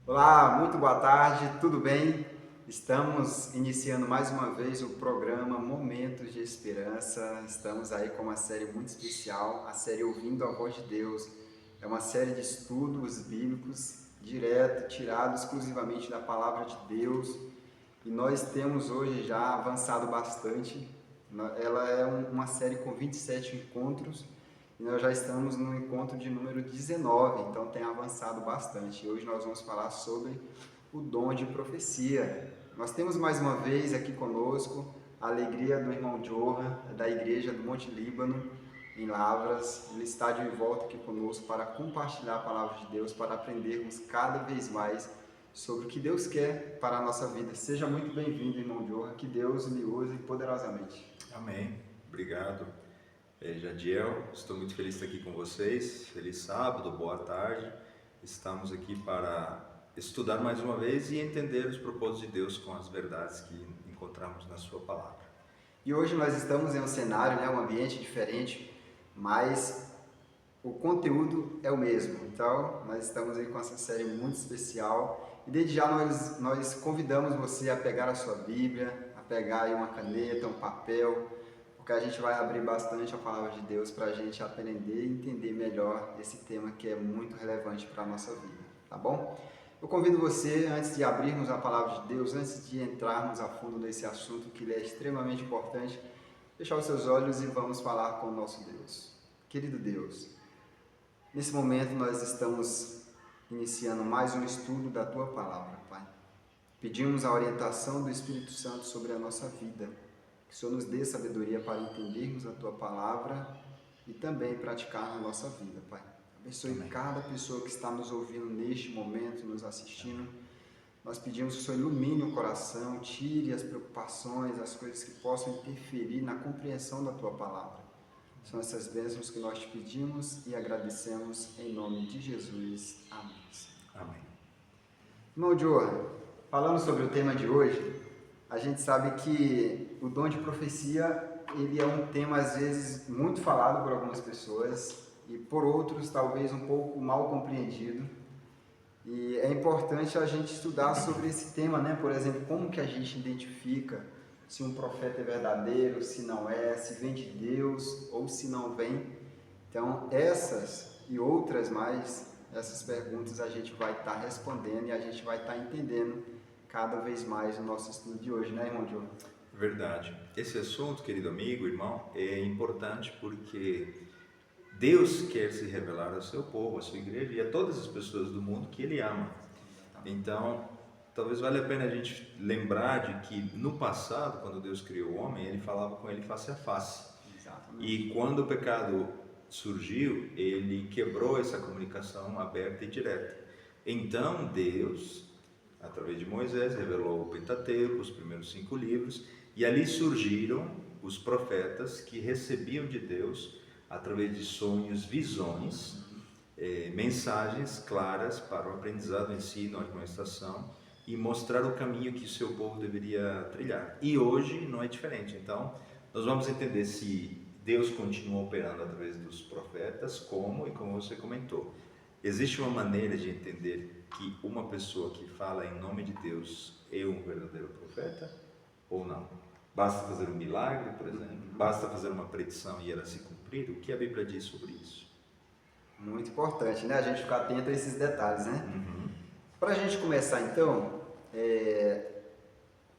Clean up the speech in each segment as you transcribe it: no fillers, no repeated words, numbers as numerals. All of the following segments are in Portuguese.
Olá, muito boa tarde, tudo bem? Estamos iniciando mais uma vez o programa Momentos de Esperança. Estamos aí com uma série muito especial, a série Ouvindo a Voz de Deus. É uma série de estudos bíblicos direto, tirado exclusivamente da Palavra de Deus. E nós temos hoje já avançado bastante. Ela é uma série com 27 encontros e nós já estamos no encontro de número 19, então tem avançado bastante. E hoje nós vamos falar sobre o dom de profecia. Nós temos mais uma vez aqui conosco a alegria do irmão Johan, da igreja do Monte Líbano, em Lavras. Ele está de volta aqui conosco para compartilhar a palavra de Deus, para aprendermos cada vez mais sobre o que Deus quer para a nossa vida. Seja muito bem-vindo, irmão Johan, que Deus lhe use poderosamente. Amém. Obrigado. Jadiel, estou muito feliz de estar aqui com vocês. Feliz sábado, boa tarde. Estamos aqui para estudar mais uma vez e entender os propósitos de Deus com as verdades que encontramos na sua palavra. E hoje nós estamos em um cenário, um ambiente diferente, mas o conteúdo é o mesmo. Então, nós estamos aí com essa série muito especial e desde já nós convidamos você a pegar a sua Bíblia, a pegar aí uma caneta, um papel, porque a gente vai abrir bastante a palavra de Deus para a gente aprender e entender melhor esse tema que é muito relevante para a nossa vida, tá bom? Eu convido você, antes de abrirmos a palavra de Deus, antes de entrarmos a fundo nesse assunto que ele é extremamente importante, fechar os seus olhos e vamos falar com o nosso Deus. Querido Deus, nesse momento nós estamos iniciando mais um estudo da Tua Palavra, Pai. Pedimos a orientação do Espírito Santo sobre a nossa vida, que o Senhor nos dê sabedoria para entendermos a Tua Palavra e também praticar na nossa vida, Pai. Abençoe Amém. cada pessoa que está nos ouvindo neste momento, nos assistindo. Nós pedimos que o Senhor ilumine o coração, tire as preocupações, as coisas que possam interferir na compreensão da Tua Palavra. São essas bênçãos que nós te pedimos e agradecemos em nome de Jesus. Amém. Amém. Irmão Johan, falando sobre o tema de hoje, a gente sabe que o dom de profecia ele é um tema às vezes muito falado por algumas pessoas e por outros talvez um pouco mal compreendido. E é importante a gente estudar sobre esse tema, né? Por exemplo, como que a gente identifica se um profeta é verdadeiro, se não é, se vem de Deus ou se não vem. Então, essas e outras mais, essas perguntas a gente vai estar respondendo e a gente vai estar entendendo cada vez mais no nosso estudo de hoje, né, irmão Diogo? Verdade. Esse assunto, querido amigo, irmão, é importante porque Deus quer se revelar ao seu povo, à sua igreja e a todas as pessoas do mundo que Ele ama. Então, talvez valha a pena a gente lembrar de que no passado, quando Deus criou o homem, Ele falava com ele face a face. Exatamente. E quando o pecado surgiu, Ele quebrou essa comunicação aberta e direta. Então, Deus, através de Moisés, revelou o Pentateuco, os primeiros 5 livros, e ali surgiram os profetas que recebiam de Deus através de sonhos, visões, mensagens claras para o aprendizado, ensino, admoestação e mostrar o caminho que o seu povo deveria trilhar. E hoje não é diferente. Então, nós vamos entender se Deus continua operando através dos profetas, como você comentou. Existe uma maneira de entender que uma pessoa que fala em nome de Deus é um verdadeiro profeta ou não? Basta fazer um milagre, por exemplo? Basta fazer uma predição e ela se cumprir? O que a Bíblia diz sobre isso? Muito importante, né? A gente ficar atento a esses detalhes, né? Para a gente começar, então,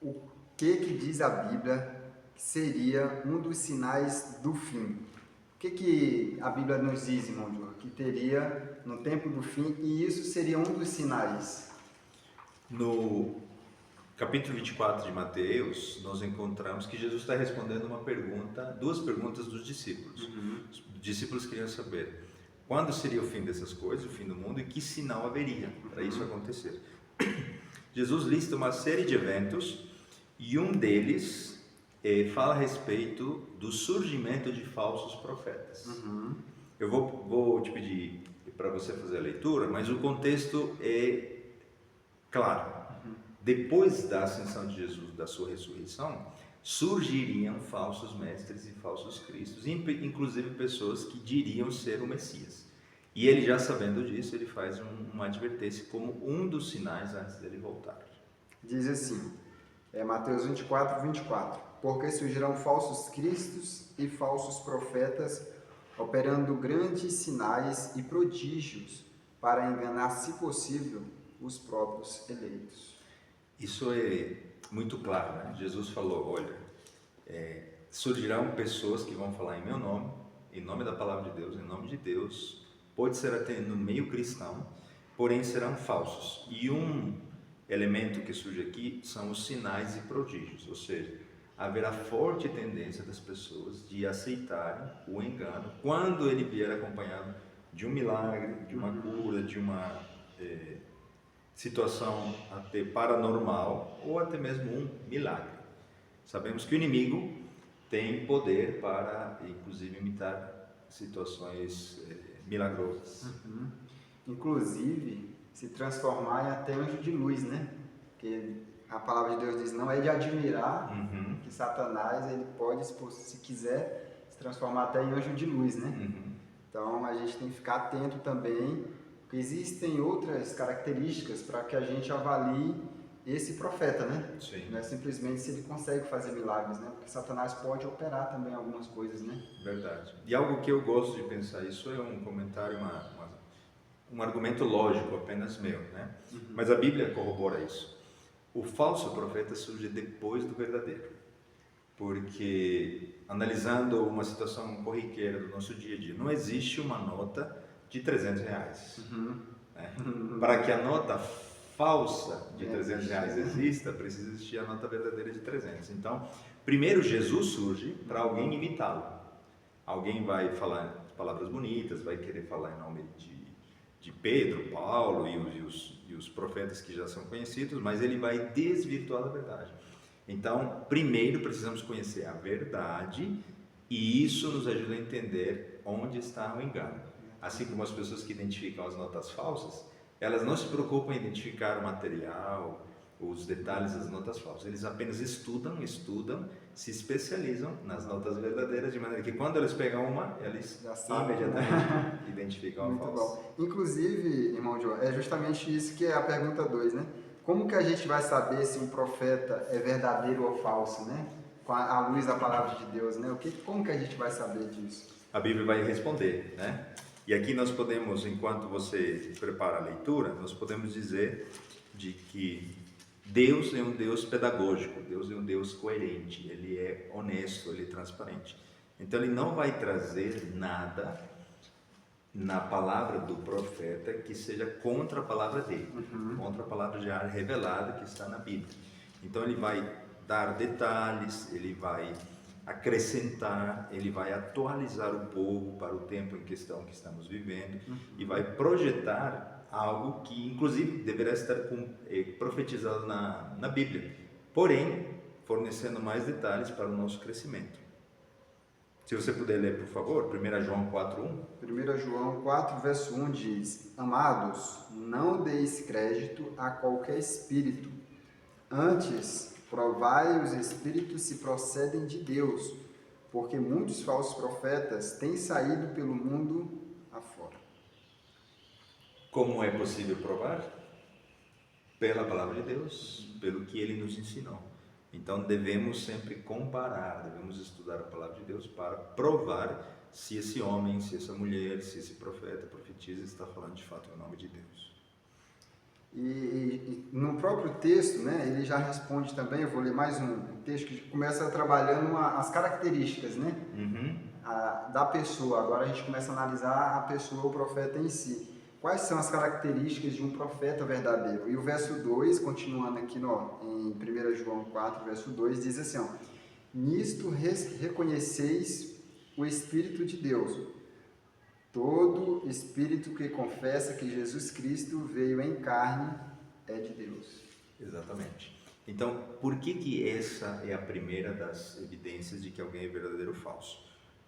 o que diz a Bíblia que seria um dos sinais do fim? O que a Bíblia nos diz, irmão Diogo? Que teria no tempo do fim, e isso seria um dos sinais. No capítulo 24 de Mateus, nós encontramos que Jesus está respondendo duas perguntas dos discípulos. Os discípulos queriam saber quando seria o fim dessas coisas, o fim do mundo, e que sinal haveria para isso acontecer. Jesus lista uma série de eventos e um deles fala a respeito do surgimento de falsos profetas. Eu vou te pedir para você fazer a leitura, mas o contexto é claro. Depois da ascensão de Jesus, da sua ressurreição, surgiriam falsos mestres e falsos cristos, inclusive pessoas que diriam ser o Messias. E ele, já sabendo disso, ele faz uma advertência como um dos sinais antes dele voltar. Diz assim, Mateus 24:24, porque surgirão falsos cristos e falsos profetas, operando grandes sinais e prodígios, para enganar, se possível, os próprios eleitos. Isso é muito claro, né? Jesus falou, olha, surgirão pessoas que vão falar em meu nome, em nome da palavra de Deus, em nome de Deus, pode ser até no meio cristão, porém serão falsos. E um elemento que surge aqui são os sinais e prodígios, ou seja, haverá forte tendência das pessoas de aceitarem o engano quando ele vier acompanhado de um milagre, de uma cura, de uma situação até paranormal ou até mesmo um milagre. Sabemos que o inimigo tem poder para, inclusive, imitar situações milagrosas. Inclusive, se transformar em até anjo de luz, né? Porque a palavra de Deus diz, não é de admirar que Satanás, ele pode, se quiser, se transformar até em anjo de luz, né? Então, a gente tem que ficar atento também, porque existem outras características para que a gente avalie esse profeta, né? Sim. Não é simplesmente se ele consegue fazer milagres, né? Porque Satanás pode operar também algumas coisas, né? Verdade. E algo que eu gosto de pensar, isso é um comentário, um argumento lógico apenas meu, né? Mas a Bíblia corrobora isso. O falso profeta surge depois do verdadeiro, porque analisando uma situação corriqueira do nosso dia a dia, não existe uma nota de R$300, né? Para que a nota falsa de R$300 exista, precisa existir a nota verdadeira de 300. Então, primeiro Jesus surge para alguém imitá-lo. Alguém vai falar palavras bonitas, vai querer falar em nome de Pedro, Paulo e os profetas que já são conhecidos, mas ele vai desvirtuar a verdade. Então, primeiro precisamos conhecer a verdade e isso nos ajuda a entender onde está o engano. Assim como as pessoas que identificam as notas falsas, elas não se preocupam em identificar o material, os detalhes das notas falsas. Eles apenas estudam, se especializam nas notas verdadeiras, de maneira que quando eles pegam uma, eles já sabem, imediatamente identificam a falsa. Muito bom. Inclusive, irmão João, é justamente isso que é a pergunta 2, né? Como que a gente vai saber se um profeta é verdadeiro ou falso, né? Com a luz da palavra de Deus, né? Como que a gente vai saber disso? A Bíblia vai responder, né? E aqui nós podemos, enquanto você prepara a leitura, nós podemos dizer de que Deus é um Deus pedagógico, Deus é um Deus coerente, Ele é honesto, Ele é transparente. Então Ele não vai trazer nada na palavra do profeta que seja contra a palavra dele, contra a palavra já revelada que está na Bíblia. Então Ele vai dar detalhes, Ele vai acrescentar, Ele vai atualizar o povo para o tempo em questão que estamos vivendo e vai projetar algo que inclusive deverá estar profetizado na Bíblia, porém fornecendo mais detalhes para o nosso crescimento. Se você puder ler, por favor, 1 João 4:1. 1 João 4, verso 1 diz: Amados, não deis crédito a qualquer espírito, antes provai os espíritos se procedem de Deus, porque muitos falsos profetas têm saído pelo mundo afora. Como é possível provar? Pela palavra de Deus, pelo que Ele nos ensinou. Então devemos sempre comparar, devemos estudar a palavra de Deus para provar se esse homem, se essa mulher, se esse profeta, profetiza, está falando de fato em nome de Deus. E no próprio texto, né, ele já responde também, eu vou ler mais um texto que começa trabalhando as características, né, da pessoa. Agora a gente começa a analisar a pessoa, o profeta em si. Quais são as características de um profeta verdadeiro? E o verso 2, continuando aqui em 1 João 4, verso 2, diz assim, nisto reconheceis o Espírito de Deus. Todo espírito que confessa que Jesus Cristo veio em carne é de Deus. Exatamente. Então, por que essa é a primeira das evidências de que alguém é verdadeiro ou falso?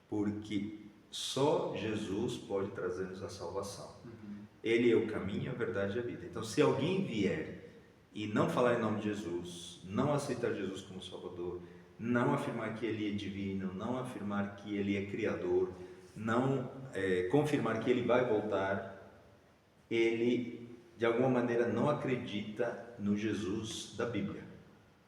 Porque só Jesus pode trazer-nos a salvação. Ele é o caminho, a verdade e a vida. Então, se alguém vier e não falar em nome de Jesus, não aceitar Jesus como Salvador, não afirmar que Ele é divino, não afirmar que Ele é Criador, não confirmar que ele vai voltar, ele de alguma maneira não acredita no Jesus da Bíblia.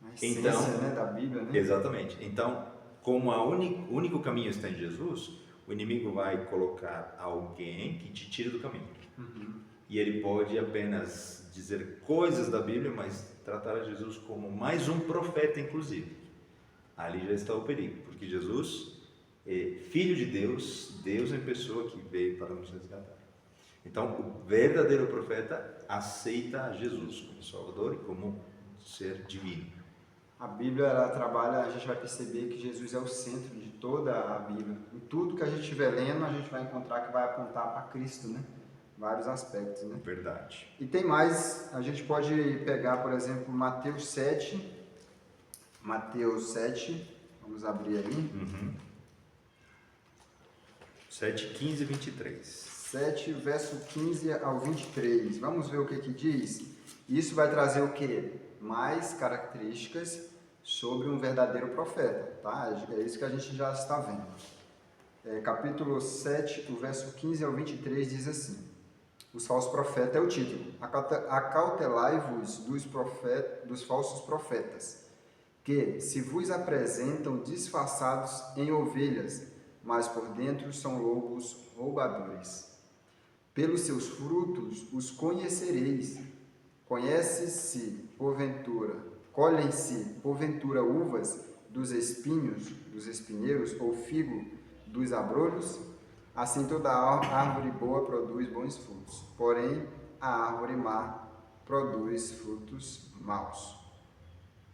A essência, né, da Bíblia, né? Exatamente. Então, como o único caminho está em Jesus, o inimigo vai colocar alguém que te tire do caminho. E ele pode apenas dizer coisas da Bíblia, mas tratar a Jesus como mais um profeta, inclusive. Ali já está o perigo, porque Jesus é Filho de Deus, Deus em pessoa que veio para nos resgatar. Então, o verdadeiro profeta aceita Jesus como Salvador e como ser divino. A Bíblia, ela trabalha, a gente vai perceber que Jesus é o centro de toda a Bíblia. Em tudo que a gente estiver lendo, a gente vai encontrar que vai apontar para Cristo, né? Vários aspectos, né? Verdade. E tem mais, a gente pode pegar, por exemplo, Mateus 7, vamos abrir aí. 7, 15 e 23. 7, verso 15 ao 23. Vamos ver o que diz. Isso vai trazer o quê? Mais características sobre um verdadeiro profeta, tá? É isso que a gente já está vendo. Capítulo 7, o verso 15 ao 23 diz assim: os falsos profetas é o título. Acautelai-vos dos falsos profetas, que se vos apresentam disfarçados em ovelhas, mas por dentro são lobos roubadores. Pelos seus frutos os conhecereis. Colhem-se, porventura, uvas dos espinheiros, ou figo dos abrolhos? Assim toda árvore boa produz bons frutos, porém a árvore má produz frutos maus.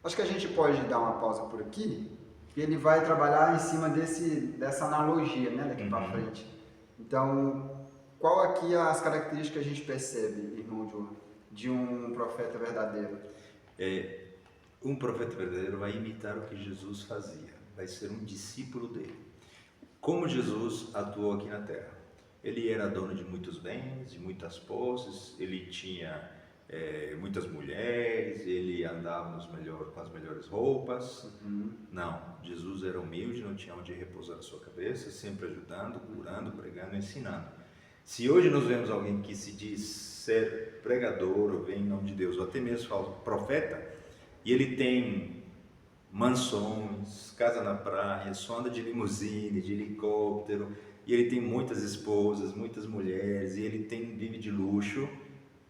Acho que a gente pode dar uma pausa por aqui, e ele vai trabalhar em cima dessa analogia, né, daqui para frente. Então, qual aqui as características que a gente percebe, irmão João, de um profeta verdadeiro? Um profeta verdadeiro vai imitar o que Jesus fazia, vai ser um discípulo dele. Como Jesus atuou aqui na terra? Ele era dono de muitos bens, de muitas posses, ele tinha muitas mulheres, ele andava com as melhores roupas. Não, Jesus era humilde, não tinha onde repousar a sua cabeça, sempre ajudando, curando, pregando, ensinando. Se hoje nós vemos alguém que se diz ser pregador, ou vem em nome de Deus, ou até mesmo fala profeta, e ele tem mansões, casa na praia, só anda de limusine, de helicóptero, e ele tem muitas esposas, muitas mulheres, e ele vive de luxo,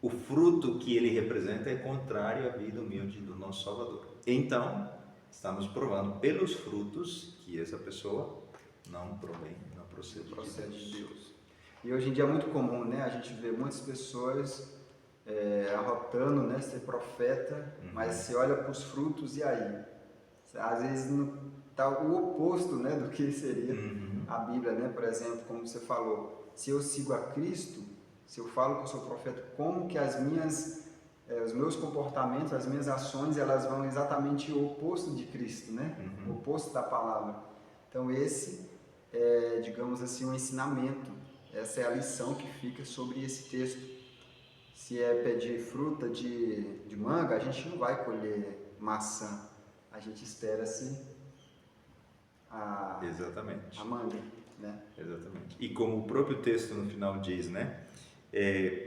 o fruto que ele representa é contrário à vida humilde do nosso Salvador. Então, estamos provando pelos frutos que essa pessoa não procede de Deus. E hoje em dia é muito comum, né? A gente vê muitas pessoas arrotando, né, ser profeta, mas se olha para os frutos e aí? Às vezes está o oposto, né, do que seria a Bíblia, né? Por exemplo, como você falou, se eu sigo a Cristo, se eu falo que eu sou profeta, como que os meus comportamentos, as minhas ações, elas vão exatamente o oposto de Cristo, né? O oposto da palavra. Então esse é, digamos assim, um ensinamento. Essa é a lição que fica sobre esse texto. Se é pedir fruta de manga, a gente não vai colher maçã. A gente espera-se a manga, né? Exatamente. E como o próprio texto no final diz, né?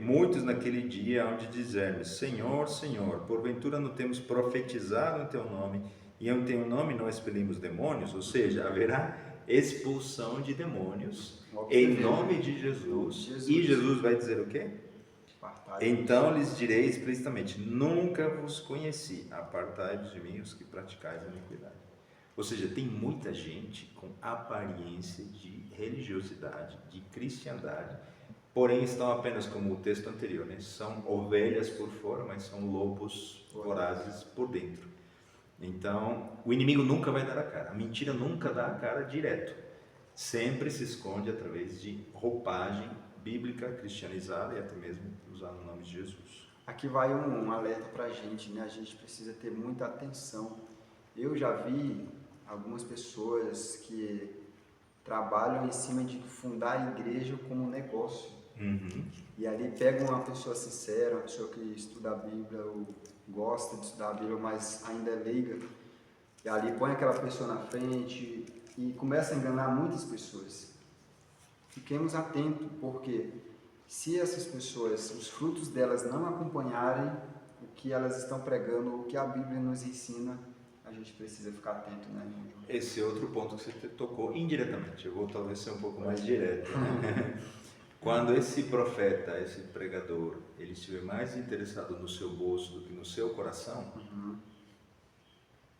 Muitos naquele dia hão de dizer-me: Senhor, Senhor, porventura não temos profetizado em teu nome, e em teu nome não expelimos demônios? Ou seja, haverá expulsão de demônios em nome de Jesus. E Jesus vai dizer o quê? Então lhes direi explicitamente: nunca vos conheci, apartai-vos de mim os que praticais a iniquidade. Ou seja, tem muita gente com aparência de religiosidade, de cristiandade, porém estão apenas como o texto anterior, né? São ovelhas por fora, mas são lobos vorazes por dentro. Então, o inimigo nunca vai dar a cara, a mentira nunca dá a cara direto, sempre se esconde através de roupagem bíblica, cristianizada e até mesmo usando o nome de Jesus. Aqui vai um alerta para a gente, né? A gente precisa ter muita atenção. Eu já vi algumas pessoas que trabalham em cima de fundar a igreja como negócio. E ali pega uma pessoa sincera, uma pessoa que estuda a Bíblia ou gosta de estudar a Bíblia, mas ainda é leiga, e ali põe aquela pessoa na frente e começa a enganar muitas pessoas. Fiquemos atentos, porque se essas pessoas, os frutos delas não acompanharem o que elas estão pregando, o que a Bíblia nos ensina, a gente precisa ficar atento, né, irmão João? Esse é outro ponto que você tocou indiretamente. Eu vou talvez ser um pouco mais direto, né? Quando esse profeta, esse pregador, ele estiver mais interessado no seu bolso do que no seu coração,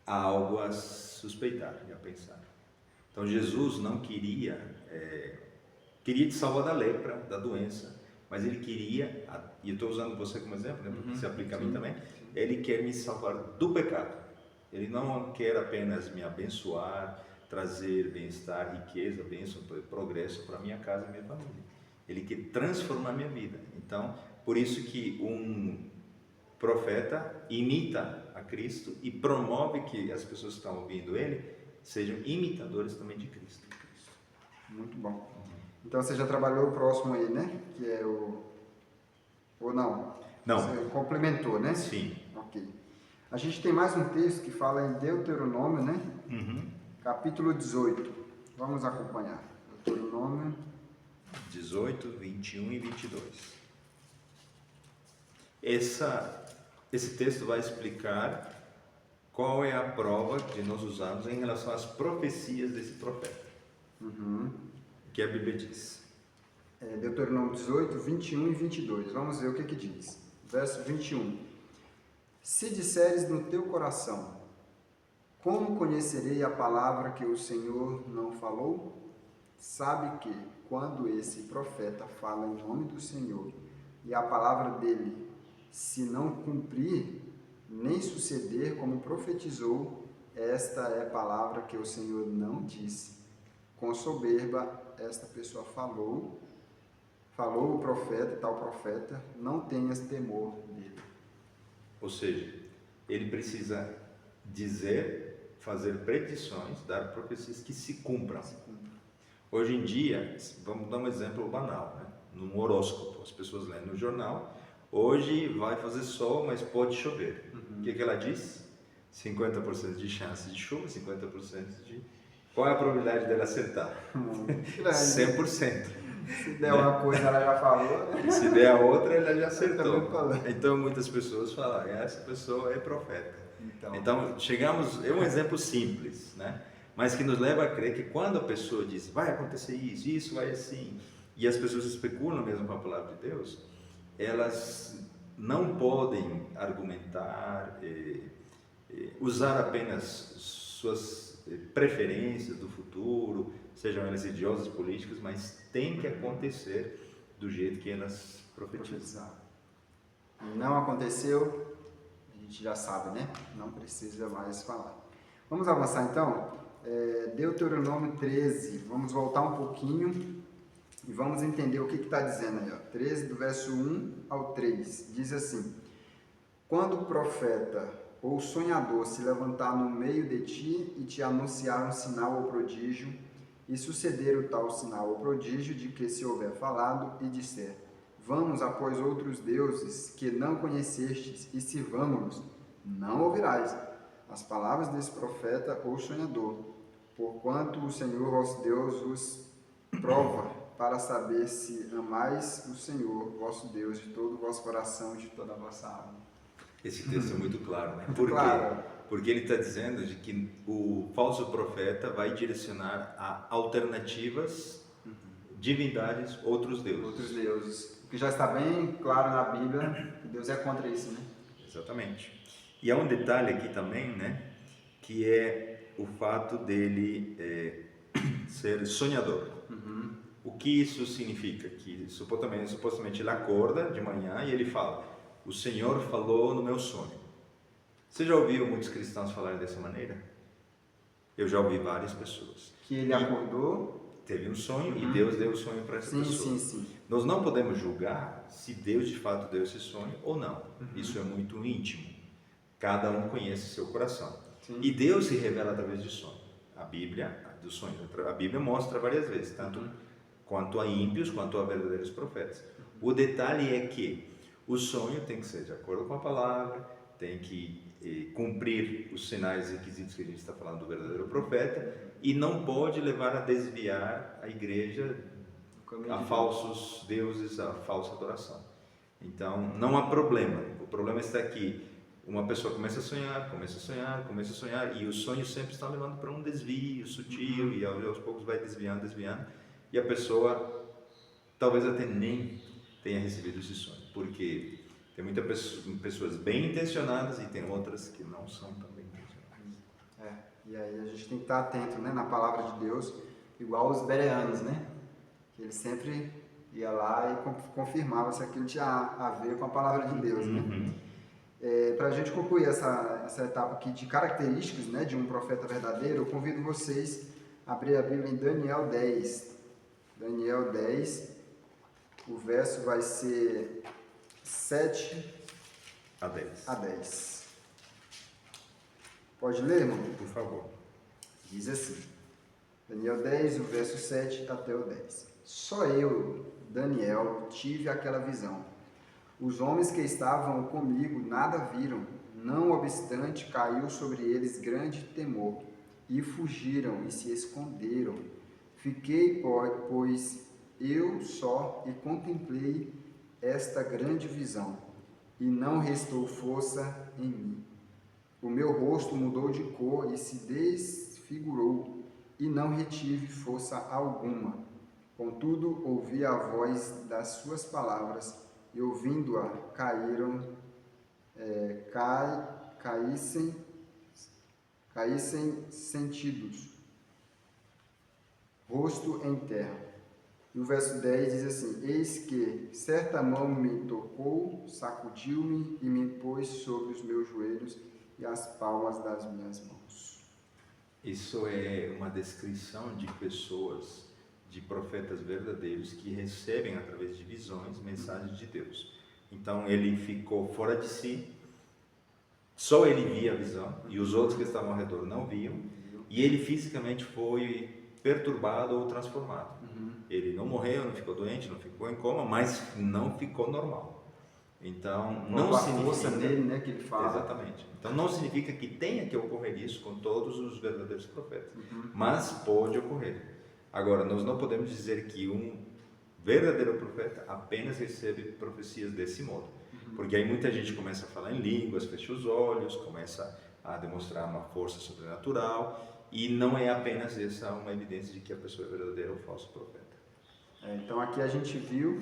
há algo a suspeitar e a pensar. Então Jesus não queria te salvar da lepra, da doença, mas ele queria, e eu estou usando você como exemplo, né, porque se aplica a mim também, ele quer me salvar do pecado. Ele não quer apenas me abençoar, trazer bem-estar, riqueza, bênção, progresso para minha casa e minha família. Ele quer transformar minha vida. Então, por isso que um profeta imita a Cristo e promove que as pessoas que estão ouvindo ele sejam imitadores também de Cristo. Muito bom. Então você já trabalhou o próximo aí, né? Que é o... Ou não? Não. Você complementou, né? Sim. Ok. A gente tem mais um texto que fala em Deuteronômio, né? Capítulo 18. Vamos acompanhar. Deuteronômio 18, 21 e 22. Esse texto vai explicar qual é a prova que nós usamos em relação às profecias desse profeta. O que a Bíblia diz? Deuteronômio 18, 21 e 22. Vamos ver o que diz. Verso 21. Se disseres no teu coração, como conhecerei a palavra que o Senhor não falou? Sabe que, quando esse profeta fala em nome do Senhor, e a palavra dele se não cumprir, nem suceder como profetizou, esta é a palavra que o Senhor não disse. Com soberba, esta pessoa falou o profeta, tal profeta, não tenhas temor dele. Ou seja, ele precisa dizer, fazer predições, dar profecias que se cumpram. Hoje em dia, vamos dar um exemplo banal, né? Num horóscopo, as pessoas leem no jornal, hoje vai fazer sol, mas pode chover. O que ela diz? 50% de chance de chuva, 50% de... Qual é a probabilidade dela acertar? 100%. Se der uma coisa, ela já falou, né? Se der a outra, ela já acertou. Então, muitas pessoas falam, essa pessoa é profeta. Então, chegamos... É um exemplo simples, né? Mas que nos leva a crer que quando a pessoa diz, vai acontecer isso, isso vai assim, e as pessoas especulam mesmo com a palavra de Deus, elas não podem argumentar, usar apenas suas preferências do futuro, sejam elas religiosas, políticas, mas tem que acontecer do jeito que elas profetizam. Não aconteceu, a gente já sabe, né? Não precisa mais falar. Vamos avançar então? Deuteronômio 13, vamos voltar um pouquinho e vamos entender o que está dizendo aí. 13, do verso 1 ao 3, diz assim: quando o profeta ou sonhador se levantar no meio de ti e te anunciar um sinal ou prodígio, e suceder o tal sinal ou prodígio de que se houver falado, e disser, vamos após outros deuses que não conhecestes e sirvamo-los, não ouvirás as palavras desse profeta ou sonhador, porquanto o Senhor vosso Deus vos prova para saber se amais o Senhor vosso Deus de todo o vosso coração e de toda a vossa alma. Esse texto é muito claro, né? Por quê? Claro. Porque ele está dizendo de que o falso profeta vai direcionar a alternativas, divindades, outros deuses. Outros deuses. O que já está bem claro na Bíblia, que Deus é contra isso, né? Exatamente. E há um detalhe aqui também, né? Que é o fato dele ser sonhador. O que isso significa? Que supostamente ele acorda de manhã e ele fala, o Senhor falou no meu sonho. Você já ouviu muitos cristãos falarem dessa maneira? Eu já ouvi várias pessoas. Que ele acordou, teve um sonho e Deus deu o sonho para essa pessoa. Sim. Nós não podemos julgar se Deus de fato deu esse sonho ou não. Isso é muito íntimo. Cada um conhece seu coração. Sim. E Deus se revela através de sonho. A Bíblia, dos sonhos. A Bíblia mostra várias vezes, tanto quanto a ímpios, quanto a verdadeiros profetas. O detalhe é que o sonho tem que ser de acordo com a palavra, tem que cumprir os sinais e requisitos que a gente está falando do verdadeiro profeta e não pode levar a desviar a igreja a falsos deuses, a falsa adoração. Então, não há problema. O problema está aqui. Uma pessoa começa a sonhar, e os sonhos sempre estão levando para um desvio sutil, e aos poucos vai desviando, e a pessoa talvez até nem tenha recebido esse sonho, porque tem muitas pessoas bem intencionadas e tem outras que não são tão bem intencionadas. E aí a gente tem que estar atento, né, na palavra de Deus, igual os bereanos, né? Que ele sempre ia lá e confirmava se aquilo tinha a ver com a palavra de Deus, né? Para a gente concluir essa etapa aqui de características, né, de um profeta verdadeiro, eu convido vocês a abrir a Bíblia em Daniel 10. Daniel 10, o verso vai ser 7 a 10. Pode ler, irmão? Por favor. Diz assim, Daniel 10, o verso 7 até o 10. Só eu, Daniel, tive aquela visão. Os homens que estavam comigo nada viram, não obstante caiu sobre eles grande temor, e fugiram e se esconderam. Fiquei, pois, eu só e contemplei esta grande visão, e não restou força em mim. O meu rosto mudou de cor e se desfigurou, e não retive força alguma. Contudo, ouvi a voz das suas palavras, e ouvindo-a, caíssem sentidos, rosto em terra. E o verso 10 diz assim, eis que certa mão me tocou, sacudiu-me e me pôs sobre os meus joelhos e as palmas das minhas mãos. Isso é uma descrição de pessoas, de profetas verdadeiros que recebem através de visões, mensagens de Deus. Então ele ficou fora de si, só ele via a visão e os outros que estavam ao redor não viam, e ele fisicamente foi perturbado ou transformado. Ele não morreu, não ficou doente, não ficou em coma, mas não ficou normal. Então, não significa força nele, né, que ele fala. Exatamente. Então, não significa que tenha que ocorrer isso com todos os verdadeiros profetas, mas pode ocorrer. Agora, nós não podemos dizer que um verdadeiro profeta apenas recebe profecias desse modo, porque aí muita gente começa a falar em línguas, fecha os olhos, começa a demonstrar uma força sobrenatural, e não é apenas essa uma evidência de que a pessoa é verdadeira ou falso profeta. Então aqui a gente viu,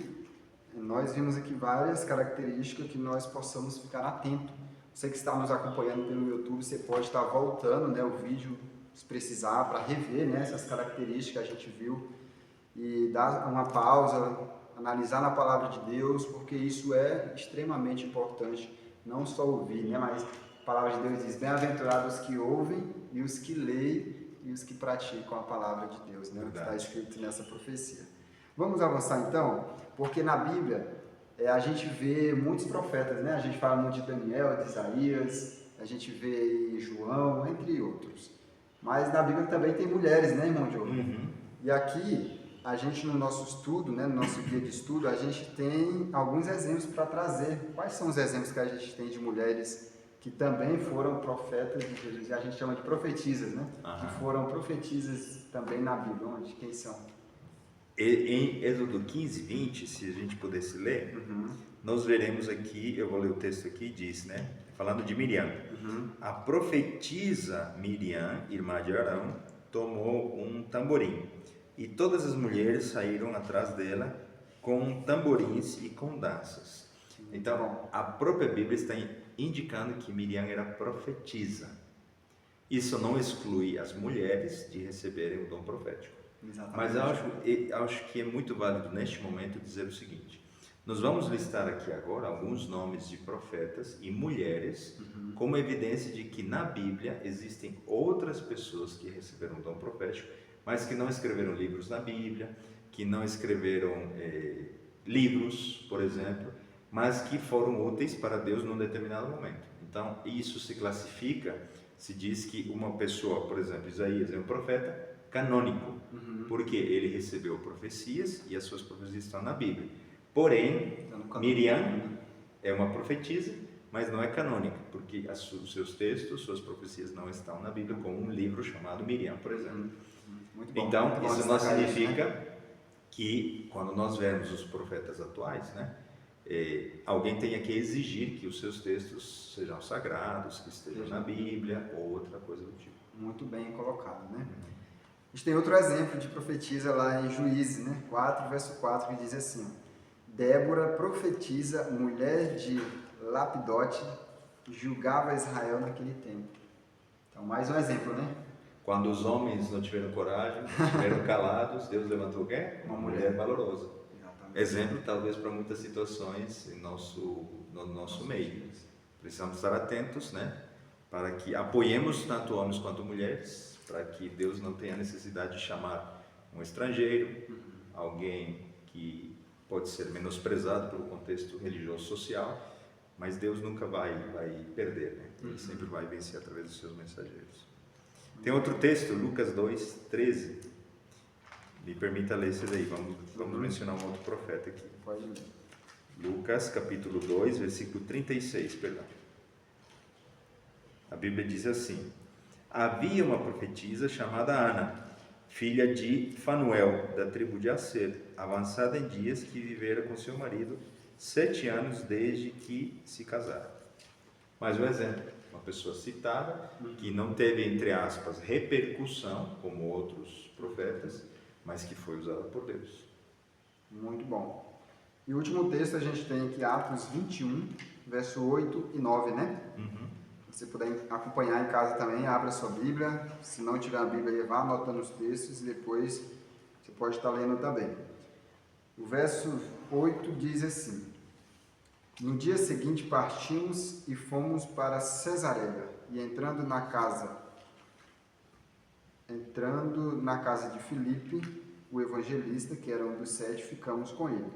nós vimos aqui várias características que nós possamos ficar atento. Você que está nos acompanhando pelo YouTube, você pode estar voltando, né, o vídeo, se precisar, para rever, né, essas características que a gente viu e dar uma pausa, analisar na palavra de Deus, porque isso é extremamente importante, não só ouvir, né, mas a palavra de Deus diz, bem-aventurados os que ouvem e os que leem e os que praticam a palavra de Deus, né, que está escrito nessa profecia. Vamos avançar então, porque na Bíblia a gente vê muitos profetas, né? A gente fala muito de Daniel, de Isaías, a gente vê João, entre outros. Mas na Bíblia também tem mulheres, né, irmão Diogo? E aqui, a gente no nosso estudo, né, no nosso guia de estudo, a gente tem alguns exemplos para trazer. Quais são os exemplos que a gente tem de mulheres que também foram profetas de Jesus? E a gente chama de profetisas, né? Que foram profetisas também na Bíblia. Onde? Quem são? Em Êxodo 15, 20, se a gente pudesse ler, nós veremos aqui, eu vou ler o texto aqui, diz, né, falando de Miriam. A profetisa Miriam, irmã de Arão, tomou um tamborim, e todas as mulheres saíram atrás dela com tamborins e com danças. Então, a própria Bíblia está indicando que Miriam era profetisa. Isso não exclui as mulheres de receberem o dom profético. Exatamente. Mas acho que é muito válido neste momento dizer o seguinte: nós vamos listar aqui agora alguns nomes de profetas e mulheres como evidência de que na Bíblia existem outras pessoas que receberam o dom profético, mas que não escreveram livros na Bíblia, que não escreveram livros, por exemplo, mas que foram úteis para Deus num determinado momento. Então, isso se classifica, se diz que uma pessoa, por exemplo, Isaías é um profeta canônico, porque ele recebeu profecias e as suas profecias estão na Bíblia. Porém, Miriam é uma profetisa, mas não é canônica, porque os seus textos, suas profecias não estão na Bíblia, como um livro chamado Miriam, por exemplo. Então, isso não significa que quando nós vemos os profetas atuais, né, alguém tenha que exigir que os seus textos sejam sagrados, que estejam na Bíblia ou outra coisa do tipo. Muito bem colocado, né? A gente tem outro exemplo de profetisa lá em Juízes, né? 4, verso 4, que diz assim: Débora, profetisa, mulher de Lapidote, julgava Israel naquele tempo. Então, mais um exemplo, né? Quando os homens não tiveram coragem, estiveram calados, Deus levantou quem? Uma mulher valorosa. Exatamente. Exemplo, talvez, para muitas situações no nosso meio. Precisamos estar atentos, né? Para que apoiemos tanto homens quanto mulheres, para que Deus não tenha necessidade de chamar um estrangeiro, alguém que pode ser menosprezado pelo contexto religioso social, mas Deus nunca vai perder, né? Ele sempre vai vencer através dos seus mensageiros. Tem outro texto, Lucas 2, 13. Me permita ler esse daí, vamos mencionar um outro profeta aqui. Pode ler. Lucas, capítulo 2, versículo 36, perdão. A Bíblia diz assim: Havia uma profetisa chamada Ana, filha de Fanuel, da tribo de Asser, avançada em dias, que vivera com seu marido 7 anos desde que se casaram. Mais um exemplo, uma pessoa citada, que não teve, entre aspas, repercussão, como outros profetas, mas que foi usada por Deus. Muito bom. E o último texto a gente tem aqui, Atos 21, verso 8 e 9, né? Se você puder acompanhar em casa também, abra sua Bíblia. Se não tiver a Bíblia, vá anotando os textos e depois você pode estar lendo também. O verso 8 diz assim: No dia seguinte partimos e fomos para Cesareia, e entrando na casa de Filipe, o evangelista, que era um dos 7, ficamos com ele.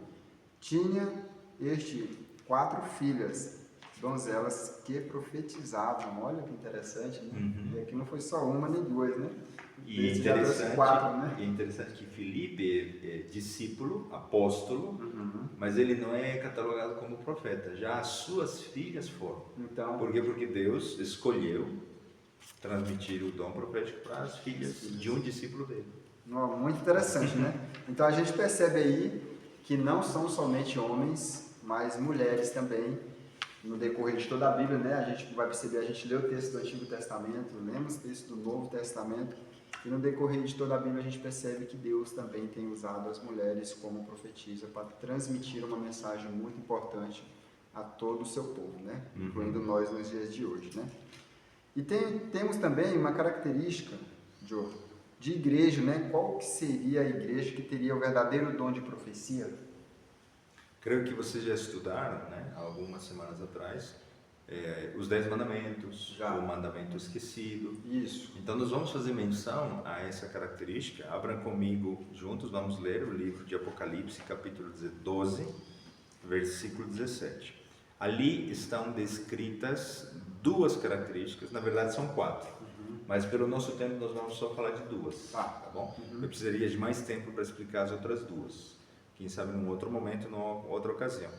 Tinha este 4 filhas, donzelas, que profetizavam. Olha que interessante, né? E aqui não foi só uma nem duas, né? E Esse já trouxe 4, né? é interessante que Filipe é discípulo, apóstolo, mas ele não é catalogado como profeta. Já as suas filhas foram. Então, Por quê? Porque Deus escolheu transmitir o dom profético para as filhas de um discípulo dele. muito interessante, né? Então a gente percebe aí que não são somente homens, mas mulheres também. No decorrer de toda a Bíblia, né? A gente vai perceber, a gente lê o texto do Antigo Testamento, lemos o texto do Novo Testamento, e no decorrer de toda a Bíblia a gente percebe que Deus também tem usado as mulheres como profetisa para transmitir uma mensagem muito importante a todo o seu povo, né? Incluindo nós nos dias de hoje, né? E temos também uma característica, Joe, de igreja, né? Qual que seria a igreja que teria o verdadeiro dom de profecia? Creio que vocês já estudaram, né, algumas semanas atrás, os 10 mandamentos, Já. o mandamento esquecido. Isso. Então nós vamos fazer menção a essa característica. Abram comigo juntos, vamos ler o livro de Apocalipse, capítulo 12, versículo 17. Ali estão descritas 2 características, na verdade são 4, mas pelo nosso tempo nós vamos só falar de 2, tá bom? Eu precisaria de mais tempo para explicar as outras 2, quem sabe num outro momento, numa outra ocasião.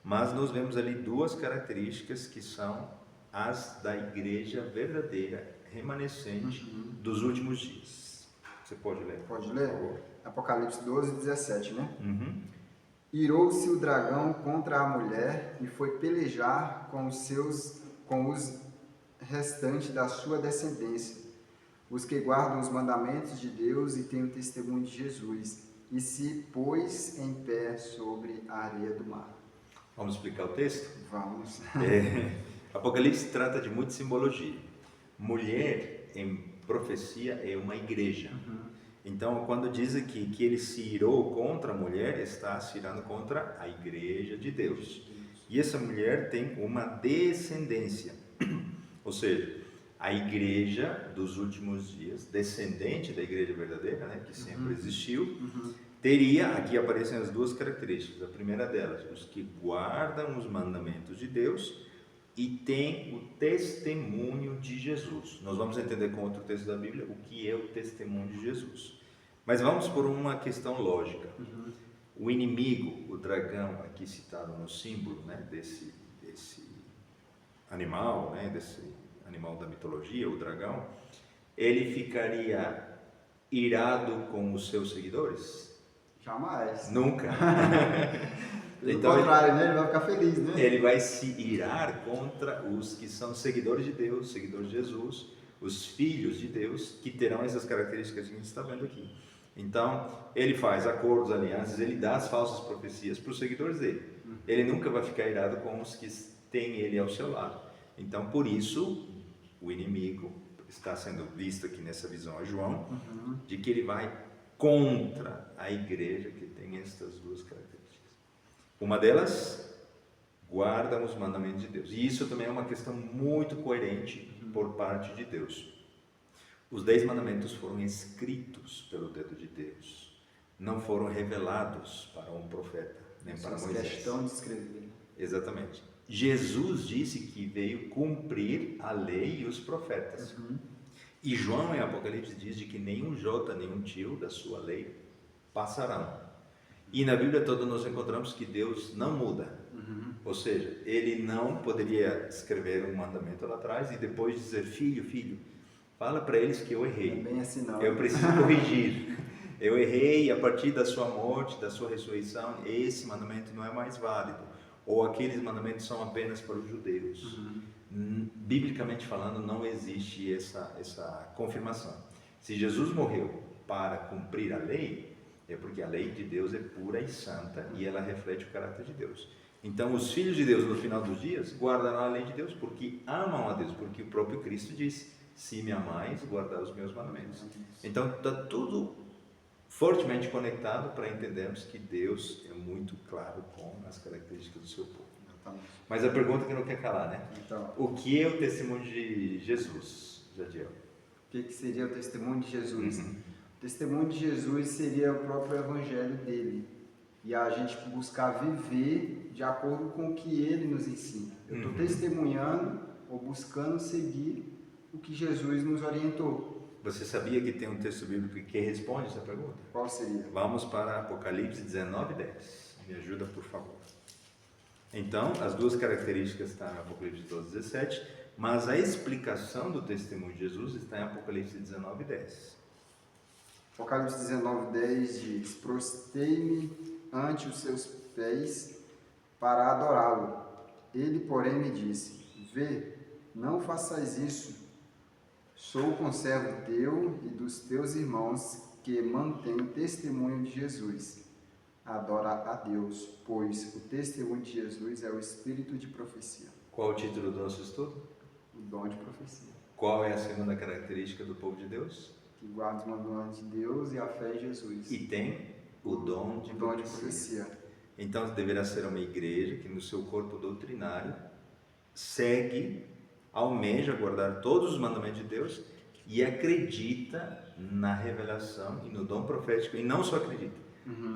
Mas nós vemos ali 2 características que são as da igreja verdadeira, remanescente dos últimos dias. Você pode ler? Pode ler? Por favor. Apocalipse 12, 17, né? Irou-se o dragão contra a mulher e foi pelejar com os restantes da sua descendência, os que guardam os mandamentos de Deus e têm o testemunho de Jesus, e se pôs em pé sobre a areia do mar. Vamos explicar o texto? Vamos. Apocalipse trata de muita simbologia. Mulher, em profecia, é uma igreja. Então, quando diz aqui que ele se irou contra a mulher, está se irando contra a igreja de Deus. E essa mulher tem uma descendência. Ou seja, a igreja dos últimos dias, descendente da igreja verdadeira, né, que sempre existiu, teria, aqui aparecem as 2 características. A primeira delas, os que guardam os mandamentos de Deus e têm o testemunho de Jesus. Nós vamos entender com outro texto da Bíblia o que é o testemunho de Jesus. Mas vamos por uma questão lógica. O inimigo, o dragão, aqui citado no símbolo, né, desse animal, né, desse animal da mitologia, o dragão, ele ficaria irado com os seus seguidores? Jamais. Nunca. Pelo Então, contrário, né? Ele vai ficar feliz, né? ele vai se irar contra os que são seguidores de Deus, seguidores de Jesus, os filhos de Deus, que terão essas características que a gente está vendo aqui. Então, ele faz acordos, alianças, ele dá as falsas profecias para os seguidores dele. Ele nunca vai ficar irado com os que têm ele ao seu lado. Então, por isso, o inimigo está sendo visto aqui nessa visão a João, de que ele vai contra a igreja que tem estas duas características. Uma delas, guardam os mandamentos de Deus. E isso também é uma questão muito coerente por parte de Deus. Os 10 mandamentos foram escritos pelo dedo de Deus. Não foram revelados para um profeta, nem para Moisés. Questão de escrever. Exatamente. Jesus disse que veio cumprir a lei e os profetas. E João, em Apocalipse, diz de que nenhum jota, nenhum tio da sua lei passarão. E na Bíblia toda nós encontramos que Deus não muda. Ou seja, ele não poderia escrever um mandamento lá atrás e depois dizer: filho, filho, fala para eles que eu errei. Não é bem assim, não. Eu preciso corrigir. Eu errei, a partir da sua morte, da sua ressurreição, esse mandamento não é mais válido. Ou aqueles mandamentos são apenas para os judeus. Biblicamente falando, não existe essa confirmação. Se Jesus morreu para cumprir a lei, é porque a lei de Deus é pura e santa e ela reflete o caráter de Deus. Então, os filhos de Deus, no final dos dias, guardarão a lei de Deus porque amam a Deus, porque o próprio Cristo disse: se me amais, guardai os meus mandamentos. Então, está tudo fortemente conectado para entendermos que Deus é muito claro com as características do seu povo. Mas a pergunta que não quer calar, né? Então, o que é o testemunho de Jesus, Jadiel? o que seria o testemunho de Jesus? O testemunho de Jesus seria o próprio evangelho dele. E a gente buscar viver de acordo com o que ele nos ensina. Eu estou testemunhando ou buscando seguir o que Jesus nos orientou. Você sabia que tem um texto bíblico que responde essa pergunta? Qual seria? Vamos para Apocalipse 19:10. Me ajuda, por favor. Então, as duas características estão em Apocalipse 12:17, mas a explicação do testemunho de Jesus está em Apocalipse 19:10. Apocalipse 19:10 diz: prostei-me ante os seus pés para adorá-lo. Ele, porém, me disse: vê, não façais isso. Sou o conservo teu e dos teus irmãos que mantém o testemunho de Jesus. Adora a Deus, pois o testemunho de Jesus é o espírito de profecia. Qual o título do nosso estudo? O dom de profecia. Qual é a segunda característica do povo de Deus? Que guarda os mandamentos de Deus e a fé em Jesus. E tem o dom de profecia. Então deverá ser uma igreja que no seu corpo doutrinário segue, almeja guardar todos os mandamentos de Deus e acredita na revelação e no dom profético, e não só acredita,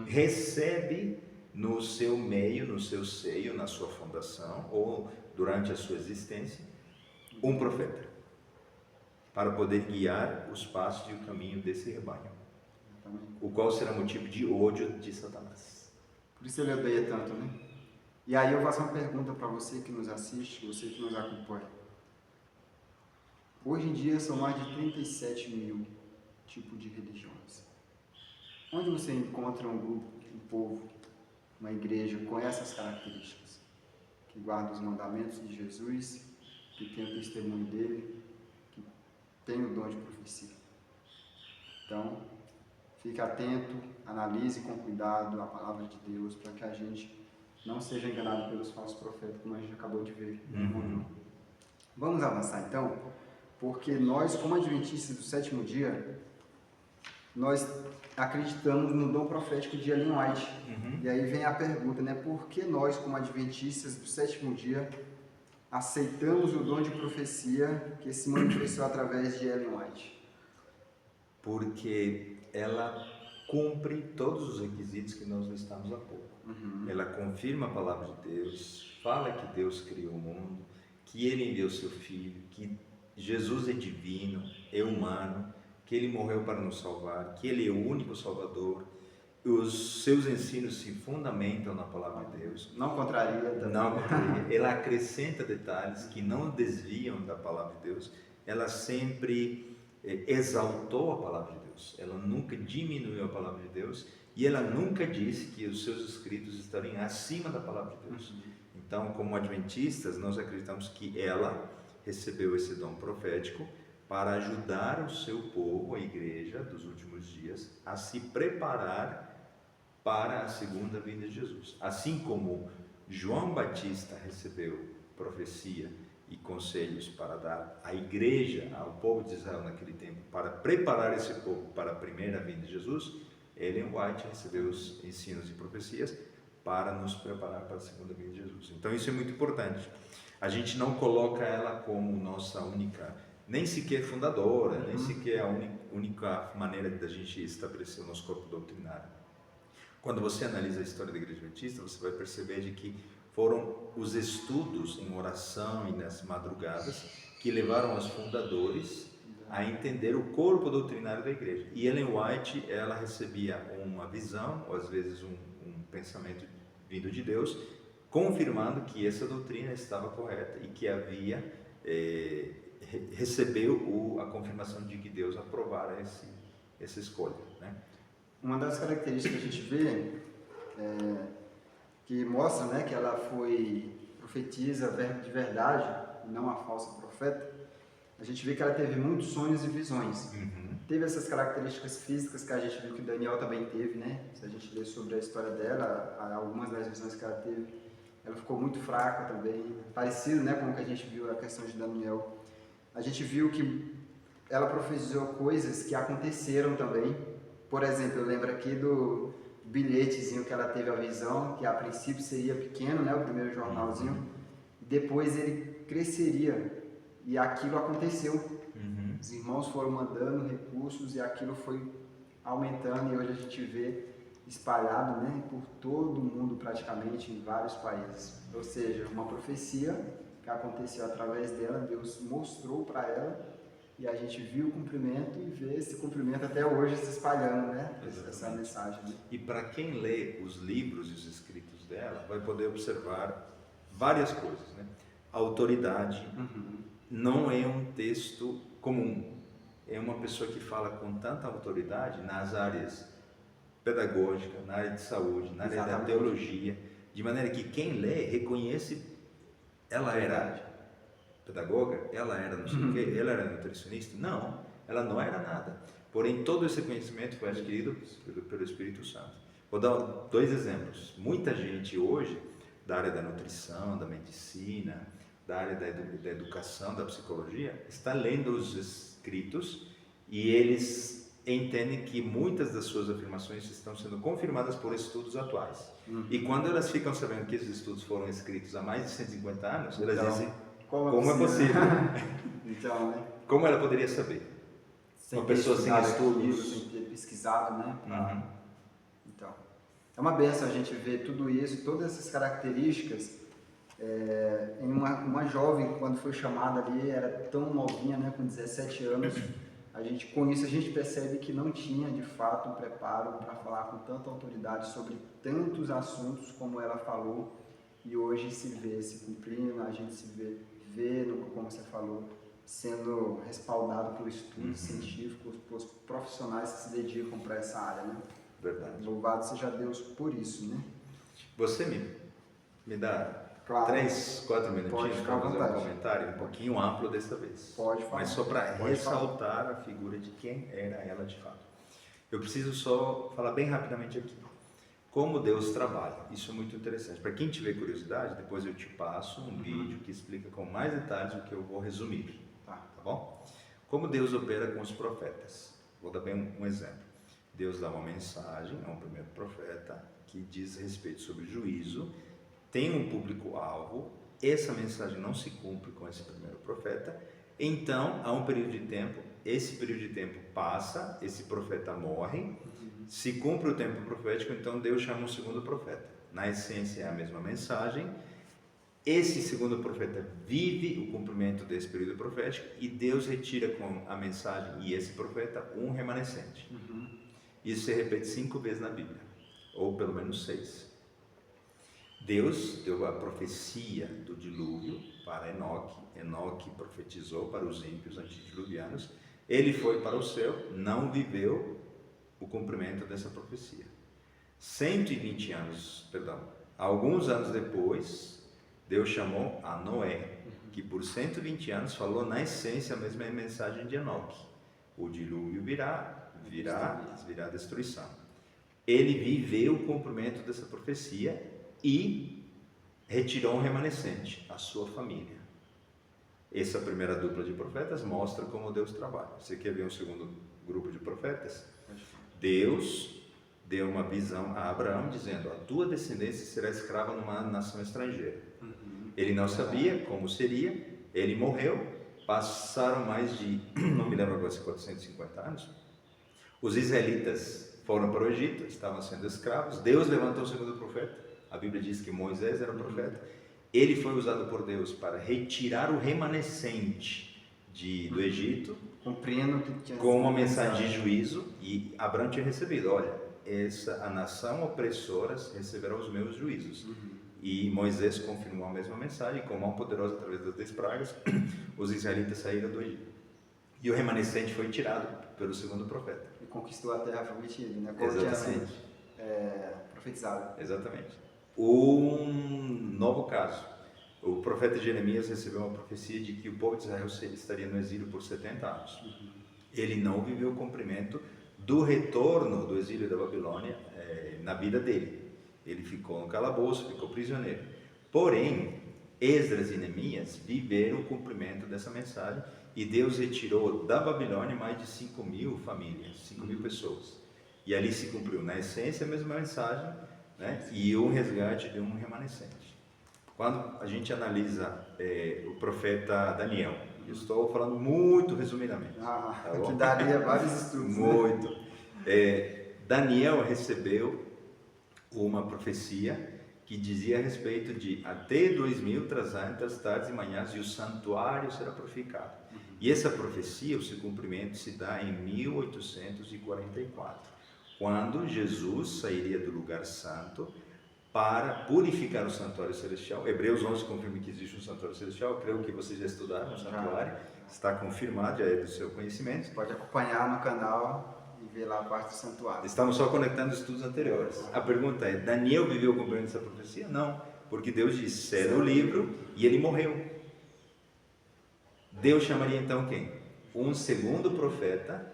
recebe no seu meio, no seu seio, na sua fundação ou durante a sua existência um profeta para poder guiar os passos e o caminho desse rebanho, o qual será motivo de ódio de Satanás. Por isso ele odeia tanto, né? E aí eu faço uma pergunta para você que nos assiste, você que nos acompanha. Hoje em dia são mais de 37 mil tipos de religiões. Onde você encontra um grupo, um povo, uma igreja com essas características? Que guarda os mandamentos de Jesus, que tem o testemunho dele, que tem o dom de profecia. Então, fique atento, analise com cuidado a palavra de Deus, para que a gente não seja enganado pelos falsos profetas, como a gente acabou de ver. Vamos avançar então, porque nós, como adventistas do sétimo dia, nós acreditamos no dom profético de Ellen White. E aí vem a pergunta, né? Por que nós, como adventistas do sétimo dia, aceitamos o dom de profecia que se manifestou através de Ellen White? Porque ela cumpre todos os requisitos que nós listamos há pouco. Ela confirma a palavra de Deus, fala que Deus criou o mundo, que Ele enviou seu Filho, que Jesus é divino, é humano, que Ele morreu para nos salvar, que Ele é o único Salvador. Os seus ensinos se fundamentam na palavra de Deus. Não contraria também. Não contraria. Ela acrescenta detalhes que não desviam da palavra de Deus. Ela sempre exaltou a palavra de Deus. Ela nunca diminuiu a palavra de Deus. E ela nunca disse que os seus escritos estariam acima da palavra de Deus. Então, como adventistas, nós acreditamos que ela recebeu esse dom profético para ajudar o seu povo, a igreja dos últimos dias, a se preparar para a segunda vinda de Jesus. Assim como João Batista recebeu profecia e conselhos para dar à igreja, ao povo de Israel naquele tempo, para preparar esse povo para a primeira vinda de Jesus, Ellen White recebeu os ensinos e profecias para nos preparar para a segunda vinda de Jesus. Então isso é muito importante. A gente não coloca ela como nossa única, nem sequer fundadora, nem sequer a única maneira da gente estabelecer o nosso corpo doutrinário. Quando você analisa a história da Igreja Adventista, você vai perceber de que foram os estudos em oração e nas madrugadas que levaram os fundadores a entender o corpo doutrinário da igreja. E Ellen White, ela recebia uma visão, ou às vezes um pensamento vindo de Deus, confirmando que essa doutrina estava correta e que recebeu a confirmação de que Deus aprovara essa escolha, né? Uma das características que a gente vê que mostra, né, que ela profetiza verbo de verdade e não a falsa profeta, a gente vê que ela teve muitos sonhos e visões. Teve essas características físicas que a gente viu que Daniel também teve, né? Se a gente ler sobre a história dela, algumas das visões que ela teve, ela ficou muito fraca também, parecido, né, com o que a gente viu na questão de Daniel. A gente viu que ela profetizou coisas que aconteceram também. Por exemplo, eu lembro aqui do bilhetezinho que ela teve a visão, que a princípio seria pequeno, né, o primeiro jornalzinho, depois ele cresceria, e aquilo aconteceu. Os irmãos foram mandando recursos e aquilo foi aumentando, e hoje a gente vê espalhado, né, por todo o mundo praticamente, em vários países. Ou seja, uma profecia que aconteceu através dela, Deus mostrou para ela, e a gente viu o cumprimento e vê esse cumprimento até hoje se espalhando, né? Essa mensagem. Né? E para quem lê os livros e os escritos dela, vai poder observar várias coisas, né? A autoridade não é um texto comum. É uma pessoa que fala com tanta autoridade nas áreas pedagógica, na área de saúde, na área da teologia, de maneira que quem lê reconhece, ela era pedagoga, ela era não sei o quê, ela era nutricionista. Não, ela não era nada. Porém, todo esse conhecimento foi adquirido pelo Espírito Santo. Vou dar 2 exemplos. Muita gente hoje, da área da nutrição, da medicina, da área da educação, da psicologia, está lendo os escritos e eles entendem que muitas das suas afirmações estão sendo confirmadas por estudos atuais. E quando elas ficam sabendo que esses estudos foram escritos há mais de 150 anos, elas dizem, como é possível? Então, né? Como ela poderia saber? Uma pessoa sem estudos, sem ter pesquisado, né? Então, é uma benção a gente ver tudo isso, todas essas características em uma jovem, quando foi chamada ali, era tão novinha, né, com 17 anos. Com isso a gente percebe que não tinha de fato um preparo para falar com tanta autoridade sobre tantos assuntos como ela falou, e hoje se vê se cumprindo, a gente se vê como você falou, sendo respaldado por estudos científicos, por profissionais que se dedicam para essa área, né? Verdade. Louvado seja Deus por isso, né? Você me dá Claro. 3, 4 minutinhos para fazer um comentário um pouquinho amplo dessa vez. Pode falar. Mas só para ressaltar a figura de quem era ela de fato. Eu preciso só falar bem rapidamente aqui. Como Deus trabalha. Isso é muito interessante. Para quem tiver curiosidade, depois eu te passo um vídeo que explica com mais detalhes o que eu vou resumir. Tá bom? Como Deus opera com os profetas. Vou dar bem um exemplo. Deus dá uma mensagem a um primeiro profeta que diz respeito sobre juízo, tem um público-alvo, essa mensagem não se cumpre com esse primeiro profeta, então há um período de tempo, esse período de tempo passa, esse profeta morre, se cumpre o tempo profético, então Deus chama um segundo profeta. Na essência é a mesma mensagem, esse segundo profeta vive o cumprimento desse período profético e Deus retira com a mensagem e esse profeta um remanescente. Isso se repete 5 vezes na Bíblia, ou pelo menos 6. Deus deu a profecia do dilúvio para Enoque. Enoque profetizou para os ímpios antediluvianos. Ele foi para o céu, não viveu o cumprimento dessa profecia. 120 anos, perdão, alguns anos depois, Deus chamou a Noé, que por 120 anos falou na essência a mesma mensagem de Enoque. O dilúvio virá a destruição. Ele viveu o cumprimento dessa profecia e retirou um remanescente, a sua família. Essa primeira dupla de profetas mostra como Deus trabalha. Você quer ver um segundo grupo de profetas? Deus deu uma visão a Abraão dizendo: a tua descendência será escrava numa nação estrangeira. Ele não sabia como seria, ele morreu, passaram mais de, não me lembro agora se 450 anos, os israelitas foram para o Egito, estavam sendo escravos, Deus levantou o segundo profeta, a Bíblia diz que Moisés era o profeta, ele foi usado por Deus para retirar o remanescente do Egito, cumprindo o que tinha com uma mensagem de juízo, e Abraão tinha recebido, olha, a nação opressora receberá os meus juízos. E Moisés confirmou a mesma mensagem, com mão poderosa através das 10 pragas, os israelitas saíram do Egito. E o remanescente foi tirado pelo segundo profeta. E conquistou a terra prometida, né? Como Exatamente. tinha sido profetizado. Exatamente. Um novo caso. O profeta Jeremias recebeu uma profecia de que o povo de Israel estaria no exílio por 70 anos. Ele não viveu o cumprimento do retorno do exílio da Babilônia na vida dele. Ele ficou no calabouço, ficou prisioneiro. Porém, Esdras e Neemias viveram o cumprimento dessa mensagem e Deus retirou da Babilônia mais de 5.000 famílias, 5.000 pessoas. E ali se cumpriu, na essência, a mesma mensagem, né? E um resgate de um remanescente. Quando a gente analisa o profeta Daniel, eu estou falando muito resumidamente. Tá que daria vários estudos. Muito. Daniel recebeu uma profecia que dizia a respeito de até 2.300 tardes e manhãs e o santuário será purificado. E essa profecia, o seu cumprimento, se dá em 1844, quando Jesus sairia do lugar santo para purificar o santuário celestial. Hebreus 11 confirma que existe um santuário celestial. Eu creio que vocês já estudaram o santuário, está confirmado, já é do seu conhecimento. Você pode acompanhar no canal e ver lá a parte do santuário. Estamos só conectando estudos anteriores. A pergunta é: Daniel viveu o cumprimento dessa profecia? Não, porque Deus disse: ceda o livro, e ele morreu. Deus chamaria então quem? Um segundo profeta,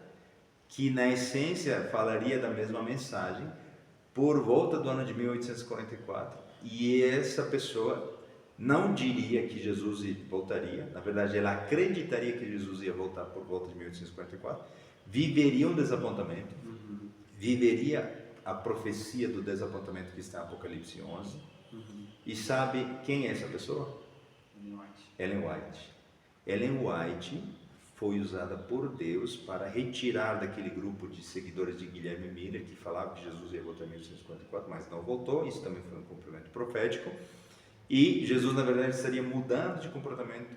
que na essência falaria da mesma mensagem, por volta do ano de 1844, e essa pessoa não diria que Jesus voltaria, na verdade ela acreditaria que Jesus ia voltar por volta de 1844, viveria um desapontamento, viveria a profecia do desapontamento que está em Apocalipse 11, e sabe quem é essa pessoa? Ellen White. Ellen White foi usada por Deus para retirar daquele grupo de seguidores de Guilherme Miller, que falava que Jesus ia voltar em 1854, mas não voltou. Isso também foi um cumprimento profético. E Jesus, na verdade, estaria mudando de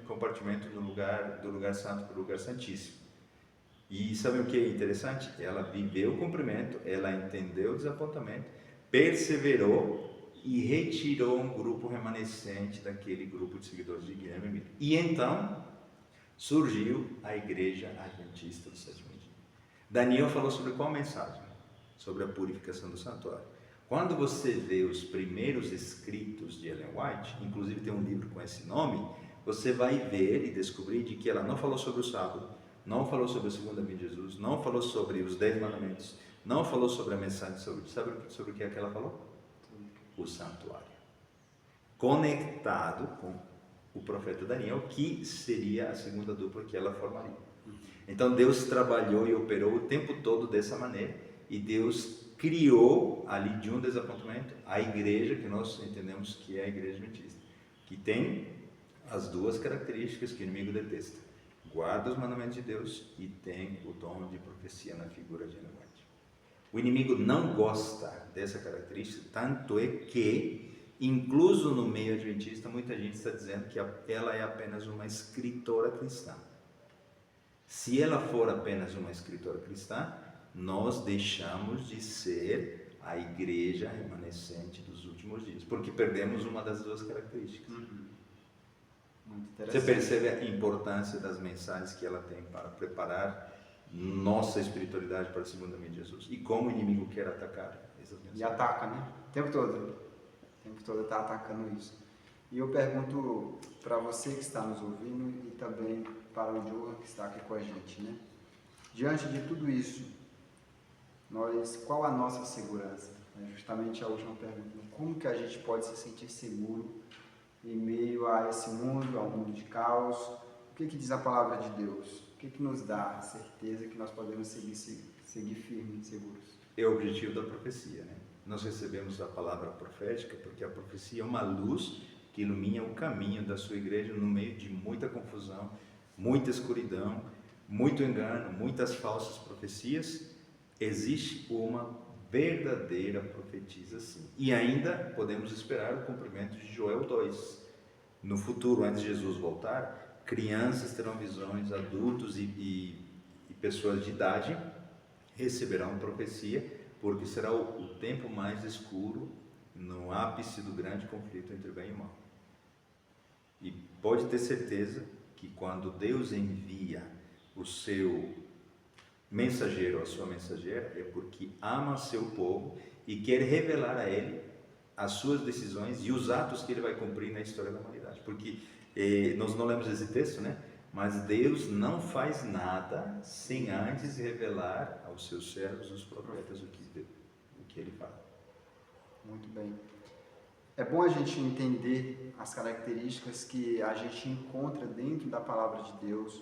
compartimento do lugar santo para o lugar santíssimo. E sabe o que é interessante? Ela viveu o cumprimento, ela entendeu o desapontamento, perseverou e retirou um grupo remanescente daquele grupo de seguidores de Guilherme Miller. E então surgiu a Igreja Adventista do Sétimo Dia. Daniel falou sobre qual mensagem? Sobre a purificação do santuário. Quando você vê os primeiros escritos de Ellen White, inclusive tem um livro com esse nome, você vai ver e descobrir de que ela não falou sobre o sábado, não falou sobre a segunda vinda de Jesus, não falou sobre os 10 mandamentos, não falou sobre a mensagem sobre o que é que ela falou? O santuário. Conectado com o profeta Daniel, que seria a segunda dupla que ela formaria. Então Deus trabalhou e operou o tempo todo dessa maneira, e Deus criou ali de um desapontamento a igreja que nós entendemos que é a Igreja Adventista, que tem as duas características que o inimigo detesta: guarda os mandamentos de Deus e tem o dom de profecia na figura de Ellen White. O inimigo não gosta dessa característica, tanto é que incluso no meio adventista, muita gente está dizendo que ela é apenas uma escritora cristã. Se ela for apenas uma escritora cristã, nós deixamos de ser a igreja remanescente dos últimos dias, porque perdemos uma das duas características. Você percebe a importância das mensagens que ela tem para preparar nossa espiritualidade para a segunda vinda de Jesus, e como o inimigo quer atacar essas mensagens. E ataca, né? O tempo todo. O tempo todo está atacando isso. E eu pergunto para você que está nos ouvindo e também para o Johan que está aqui com a gente, né? Diante de tudo isso, qual a nossa segurança? É justamente a última pergunta. Como que a gente pode se sentir seguro em meio a esse mundo, a um mundo de caos? O que diz a palavra de Deus? O que nos dá a certeza que nós podemos seguir firmes e seguros? É o objetivo da profecia, né? Nós recebemos a palavra profética porque a profecia é uma luz que ilumina o caminho da sua igreja no meio de muita confusão, muita escuridão, muito engano, muitas falsas profecias. Existe uma verdadeira profetisa, sim. E ainda podemos esperar o cumprimento de Joel 2. No futuro, antes de Jesus voltar, crianças terão visões, adultos e pessoas de idade receberão profecia, porque será o tempo mais escuro no ápice do grande conflito entre bem e mal. E pode ter certeza que quando Deus envia o seu mensageiro ou a sua mensageira, é porque ama seu povo e quer revelar a ele as suas decisões e os atos que ele vai cumprir na história da humanidade. Porque nós não lemos esse texto, né? Mas Deus não faz nada sem antes revelar aos seus servos, os profetas, o que ele fala. Muito bem. É bom a gente entender as características que a gente encontra dentro da palavra de Deus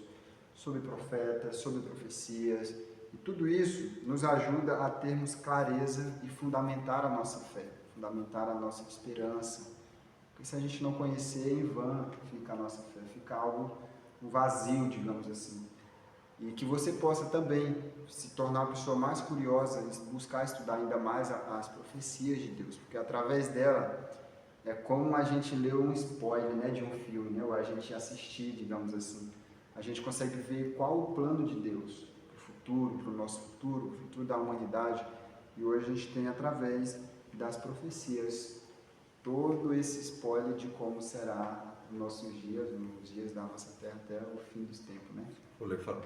sobre profetas, sobre profecias, e tudo isso nos ajuda a termos clareza e fundamentar a nossa fé, fundamentar a nossa esperança. Porque se a gente não conhecer, em vão fica a nossa fé, fica algo vazio, digamos assim. E que você possa também se tornar uma pessoa mais curiosa e buscar estudar ainda mais as profecias de Deus, porque através dela é como a gente lê um spoiler, né, de um filme, né, ou a gente assistir, digamos assim. A gente consegue ver qual o plano de Deus para o futuro, para o nosso futuro, para o futuro da humanidade. E hoje a gente tem, através das profecias, todo esse spoiler de como será nos nossos dias, nos dias da nossa terra até o fim dos tempos, né?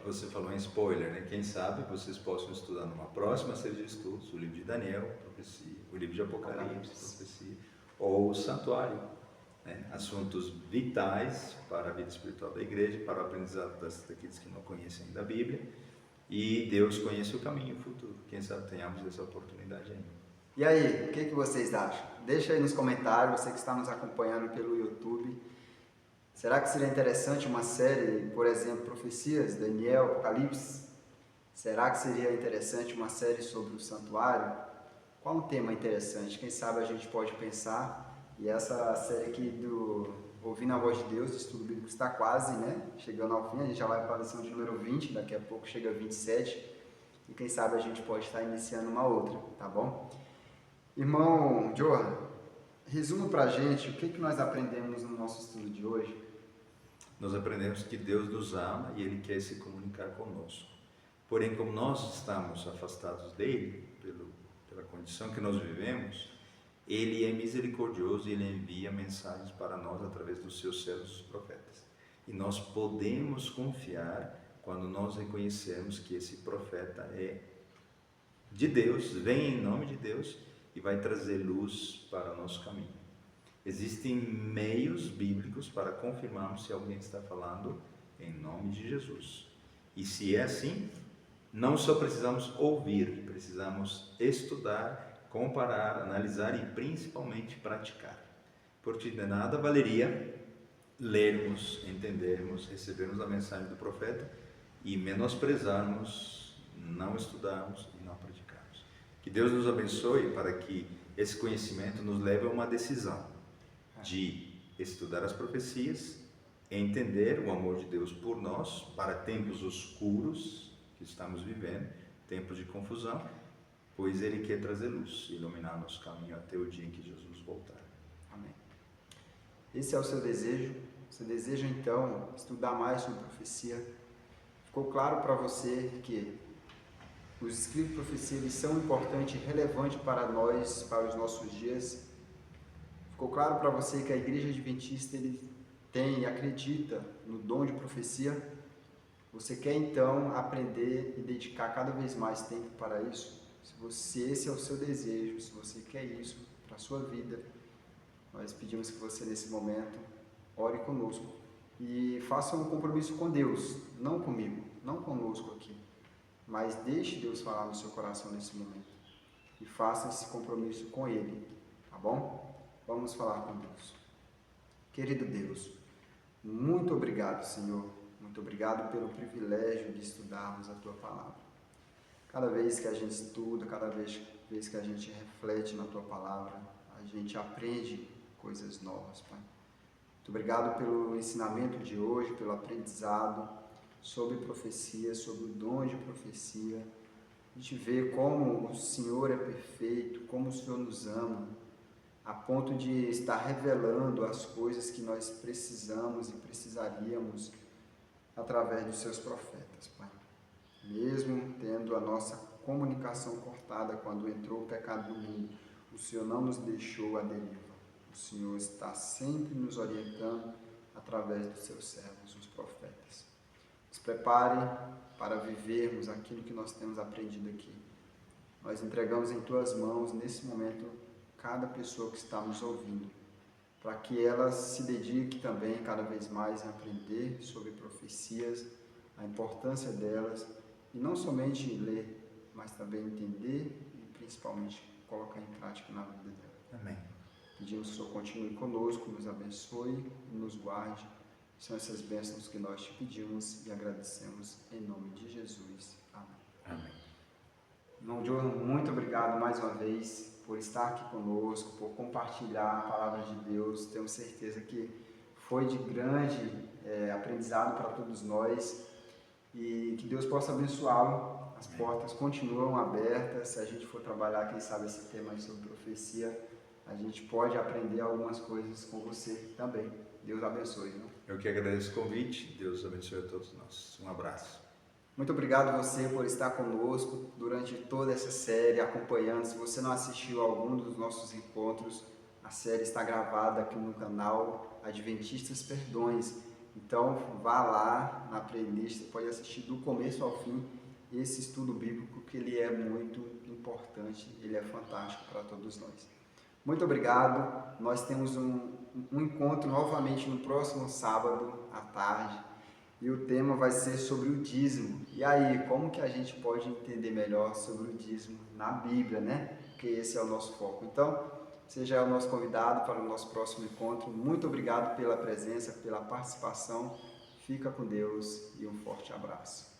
Você falou em spoiler, né? Quem sabe vocês possam estudar numa próxima série de estudos o livro de Daniel, profecia, o livro de Apocalipse, profecia, ou o santuário, né? Assuntos vitais para a vida espiritual da igreja, para o aprendizado daqueles que não conhecem ainda a Bíblia, e Deus conhece o caminho, o futuro. Quem sabe tenhamos essa oportunidade ainda. E aí, o que vocês acham? Deixa aí nos comentários, você que está nos acompanhando pelo YouTube. Será que seria interessante uma série, por exemplo, Profecias, Daniel, Apocalipse? Será que seria interessante uma série sobre o santuário? Qual um tema interessante? Quem sabe a gente pode pensar. E essa série aqui do Ouvindo a Voz de Deus, do Estudo Bíblico, está quase, né, chegando ao fim. A gente já vai para a lição de número 20, daqui a pouco chega a 27. E quem sabe a gente pode estar iniciando uma outra, tá bom? Irmão Johan, resuma pra gente o que nós aprendemos no nosso estudo de hoje. Nós aprendemos que Deus nos ama e Ele quer se comunicar conosco. Porém, como nós estamos afastados dEle, pela condição que nós vivemos, Ele é misericordioso e Ele envia mensagens para nós através dos seus servos, os profetas. E nós podemos confiar quando nós reconhecermos que esse profeta é de Deus, vem em nome de Deus e vai trazer luz para o nosso caminho. Existem meios bíblicos para confirmarmos se alguém está falando em nome de Jesus. E se é assim, não só precisamos ouvir, precisamos estudar, comparar, analisar e principalmente praticar. Porque de nada valeria lermos, entendermos, recebermos a mensagem do profeta e menosprezarmos, não estudarmos e não praticarmos. Que Deus nos abençoe para que esse conhecimento nos leve a uma decisão de estudar as profecias, entender o amor de Deus por nós para tempos escuros que estamos vivendo, tempos de confusão, pois Ele quer trazer luz, iluminar nosso caminho até o dia em que Jesus voltar. Amém. Esse é o seu desejo? Você deseja então estudar mais sobre profecia? Ficou claro para você que os escritos de profecia eles são importantes e relevantes para nós, para os nossos dias? Ficou claro para você que a Igreja Adventista ele tem e acredita no dom de profecia? Você quer então aprender e dedicar cada vez mais tempo para isso? esse é o seu desejo, se você quer isso para a sua vida, nós pedimos que você nesse momento ore conosco e faça um compromisso com Deus, não comigo, não conosco aqui, mas deixe Deus falar no seu coração nesse momento e faça esse compromisso com Ele, tá bom? Vamos falar com Deus. Querido Deus, muito obrigado, Senhor, muito obrigado pelo privilégio de estudarmos a Tua Palavra. Cada vez que a gente estuda, cada vez que a gente reflete na Tua Palavra, a gente aprende coisas novas, Pai. Muito obrigado pelo ensinamento de hoje, pelo aprendizado sobre profecia, sobre o dom de profecia. A gente vê como o Senhor é perfeito, como o Senhor nos ama, a ponto de estar revelando as coisas que nós precisamos e precisaríamos através dos seus profetas, Pai. Mesmo tendo a nossa comunicação cortada quando entrou o pecado no mundo, o Senhor não nos deixou à deriva. O Senhor está sempre nos orientando através dos seus servos, os profetas. Nos prepare para vivermos aquilo que nós temos aprendido aqui. Nós entregamos em Tuas mãos, nesse momento, cada pessoa que está nos ouvindo, para que ela se dedique também cada vez mais a aprender sobre profecias, a importância delas, e não somente ler, mas também entender e principalmente colocar em prática na vida dela. Amém. Pedimos que o Senhor continue conosco, nos abençoe e nos guarde. São essas bênçãos que nós te pedimos e agradecemos em nome de Jesus. Amém. Amém. Irmão John, muito obrigado mais uma vez por estar aqui conosco, por compartilhar a palavra de Deus. Tenho certeza que foi de grande aprendizado para todos nós e que Deus possa abençoá-lo. As portas continuam abertas. Se a gente for trabalhar, quem sabe, esse tema aí sobre profecia, a gente pode aprender algumas coisas com você também. Deus abençoe. Viu? Eu que agradeço o convite. Deus abençoe a todos nós. Um abraço. Muito obrigado a você por estar conosco durante toda essa série, acompanhando. Se você não assistiu a algum dos nossos encontros, a série está gravada aqui no canal Adventistas Perdões. Então, vá lá na playlist, você pode assistir do começo ao fim esse estudo bíblico, que ele é muito importante, ele é fantástico para todos nós. Muito obrigado. Nós temos um encontro novamente no próximo sábado à tarde. E o tema vai ser sobre o dízimo. E aí, como que a gente pode entender melhor sobre o dízimo na Bíblia, né? Porque esse é o nosso foco. Então, seja o nosso convidado para o nosso próximo encontro. Muito obrigado pela presença, pela participação. Fica com Deus e um forte abraço.